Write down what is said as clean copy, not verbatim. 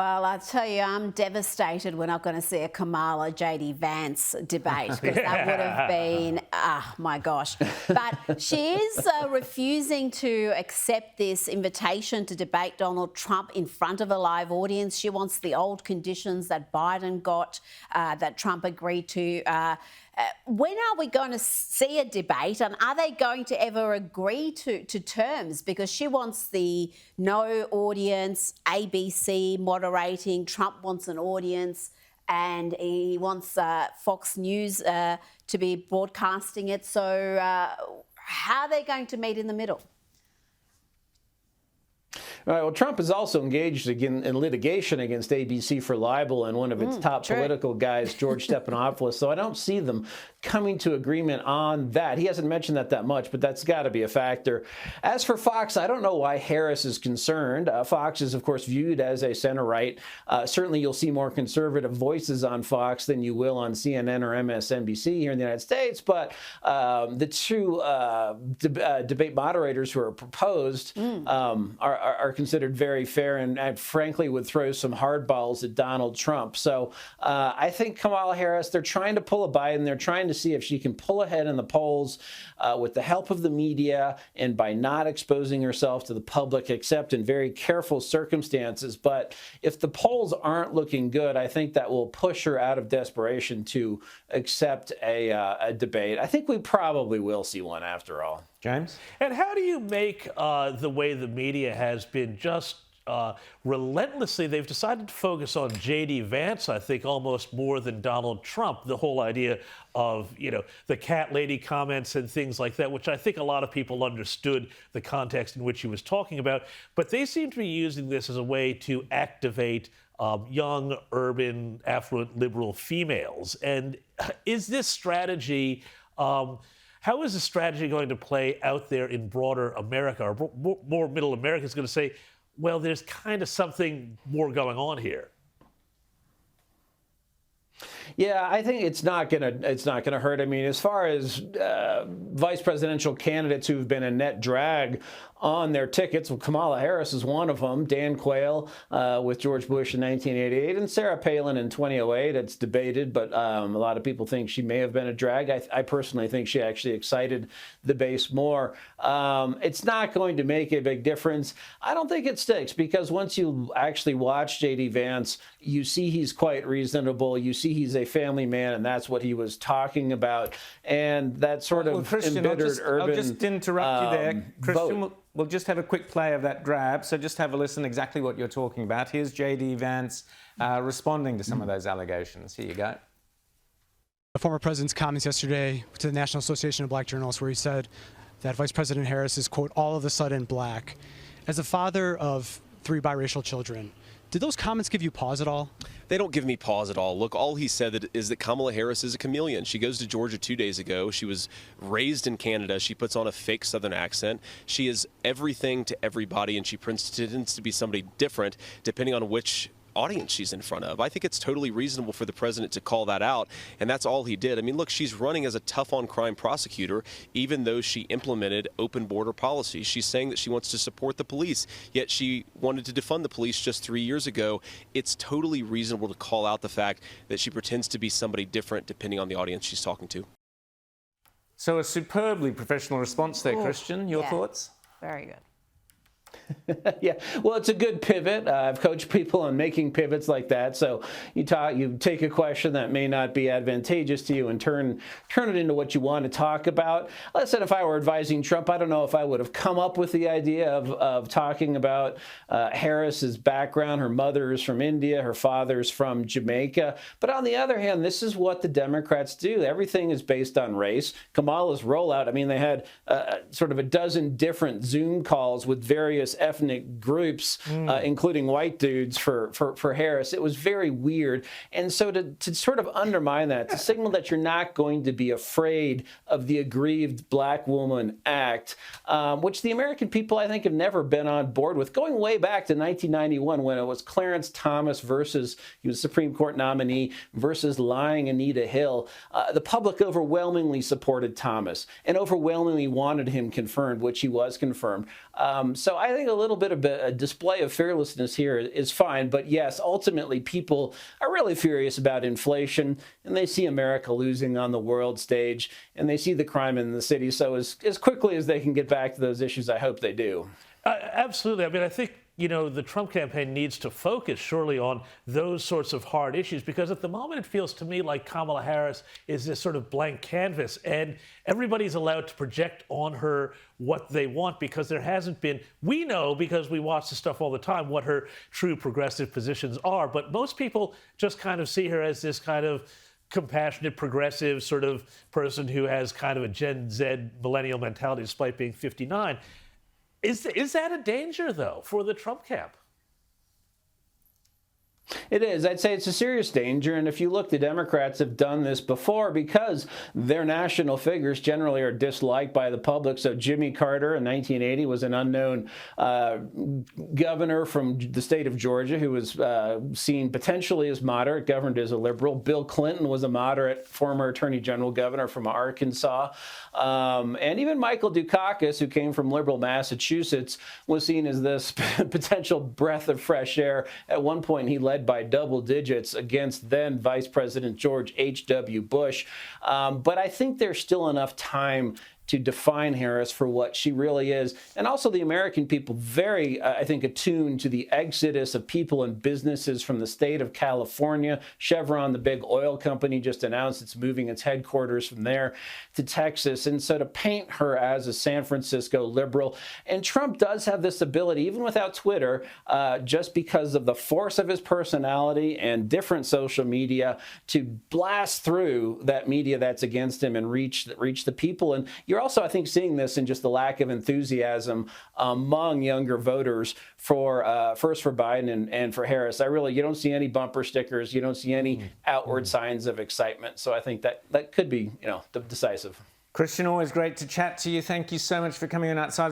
Well, I tell you, I'm devastated we're not going to see a Kamala J.D. Vance debate, because that would have been, my gosh. But she is refusing to accept this invitation to debate Donald Trump in front of a live audience. She wants the old conditions that Biden got, that Trump agreed to. When are we going to see a debate, and are they going to ever agree to terms? Because she wants the no audience, ABC moderating. Trump wants an audience, and he wants Fox News to be broadcasting it. So how are they going to meet in the middle? All right, well, Trump is also engaged again in litigation against ABC for libel and one of its top political guys, George Stephanopoulos. So I don't see them coming to agreement on that. He hasn't mentioned that much, but that's got to be a factor. As for Fox, I don't know why Harris is concerned. Fox is, of course, viewed as a center-right. Certainly, you'll see more conservative voices on Fox than you will on CNN or MSNBC here in the United States. But the two debate moderators who are proposed are considered very fair and frankly would throw some hardballs at Donald Trump. So I think Kamala Harris, they're trying to pull a Biden. They're trying to see if she can pull ahead in the polls with the help of the media and by not exposing herself to the public except in very careful circumstances. But if the polls aren't looking good, I think that will push her out of desperation to accept a debate. I think we probably will see one after all. James? And how do you make the way the media has been just relentlessly, they've decided to focus on J.D. Vance, I think, almost more than Donald Trump. The whole idea of, the cat lady comments and things like that, which I think a lot of people understood the context in which he was talking about. But they seem to be using this as a way to activate young, urban, affluent, liberal females. And is this strategy... how is the strategy going to play out there in broader America, or more middle America is going to say, well, there's kind of something more going on here? Yeah, I think it's not gonna hurt. I mean, as far as vice presidential candidates who've been a net drag on their tickets, well, Kamala Harris is one of them. Dan Quayle with George Bush in 1988, and Sarah Palin in 2008. It's debated, but a lot of people think she may have been a drag. I personally think she actually excited the base more. It's not going to make a big difference. I don't think it sticks, because once you actually watch J.D. Vance, you see he's quite reasonable. You see he's a family man, and that's what he was talking about. And that sort of Christian, embittered urban... I'll just interrupt you there. Christian, we'll just have a quick play of that grab. So just have a listen exactly what you're talking about. Here's J.D. Vance responding to some of those allegations. Here you go. The former president's comments yesterday to the National Association of Black Journalists, where he said that Vice President Harris is, quote, all of a sudden black. As a father of 3 biracial children, did those comments give you pause at all? They don't give me pause at all. Look, all he said is that Kamala Harris is a chameleon. She goes to Georgia 2 days ago. She was raised in Canada. She puts on a fake Southern accent. She is everything to everybody, and she pretends to be somebody different depending on which audience she's in front of. I think it's totally reasonable for the president to call that out, and that's all he did. I mean, look, she's running as a tough-on-crime prosecutor, even though she implemented open border policies. She's saying that she wants to support the police, yet she wanted to defund the police just 3 years ago. It's totally reasonable to call out the fact that she pretends to be somebody different depending on the audience she's talking to. So a superbly professional response there, Christian. Your thoughts? Very good. Yeah, well, it's a good pivot. I've coached people on making pivots like that. So you take a question that may not be advantageous to you and turn it into what you want to talk about. Listen, if I were advising Trump, I don't know if I would have come up with the idea of talking about Harris's background. Her mother is from India, her father's from Jamaica. But on the other hand, this is what the Democrats do. Everything is based on race. Kamala's rollout, I mean, they had sort of a dozen different Zoom calls with various ethnic groups, including white dudes for Harris. It was very weird. And so to sort of undermine that, to signal that you're not going to be afraid of the aggrieved Black Woman Act, which the American people, I think, have never been on board with, going way back to 1991 when it was Clarence Thomas versus, he was Supreme Court nominee, versus lying Anita Hill. The public overwhelmingly supported Thomas and overwhelmingly wanted him confirmed, which he was confirmed. So I think a little bit of a display of fearlessness here is fine. But yes, ultimately, people are really furious about inflation, and they see America losing on the world stage, and they see the crime in the city. So as quickly as they can get back to those issues, I hope they do. Absolutely. I mean, I think, the Trump campaign needs to focus surely on those sorts of hard issues, because at the moment it feels to me like Kamala Harris is this sort of blank canvas, and everybody's allowed to project on her what they want, because there hasn't been, we know because we watch the stuff all the time, what her true progressive positions are. But most people just kind of see her as this kind of compassionate, progressive sort of person who has kind of a Gen Z millennial mentality despite being 59. Is that a danger, though, for the Trump camp? It is. I'd say it's a serious danger. And if you look, the Democrats have done this before because their national figures generally are disliked by the public. So Jimmy Carter in 1980 was an unknown governor from the state of Georgia who was seen potentially as moderate, governed as a liberal. Bill Clinton was a moderate former attorney general governor from Arkansas. And even Michael Dukakis, who came from liberal Massachusetts, was seen as this potential breath of fresh air. At one point, he led by double digits against then Vice President George H.W. Bush. But I think there's still enough time to define Harris for what she really is. And also the American people very, I think, attuned to the exodus of people and businesses from the state of California. Chevron, the big oil company, just announced it's moving its headquarters from there to Texas. And so to paint her as a San Francisco liberal, and Trump does have this ability, even without Twitter, just because of the force of his personality and different social media, to blast through that media that's against him and reach the people. And you're also, I think, seeing this in just the lack of enthusiasm among younger voters for first for Biden and for Harris. You don't see any bumper stickers. You don't see any outward signs of excitement. So I think that could be, decisive. Christian, always great to chat to you. Thank you so much for coming on Outside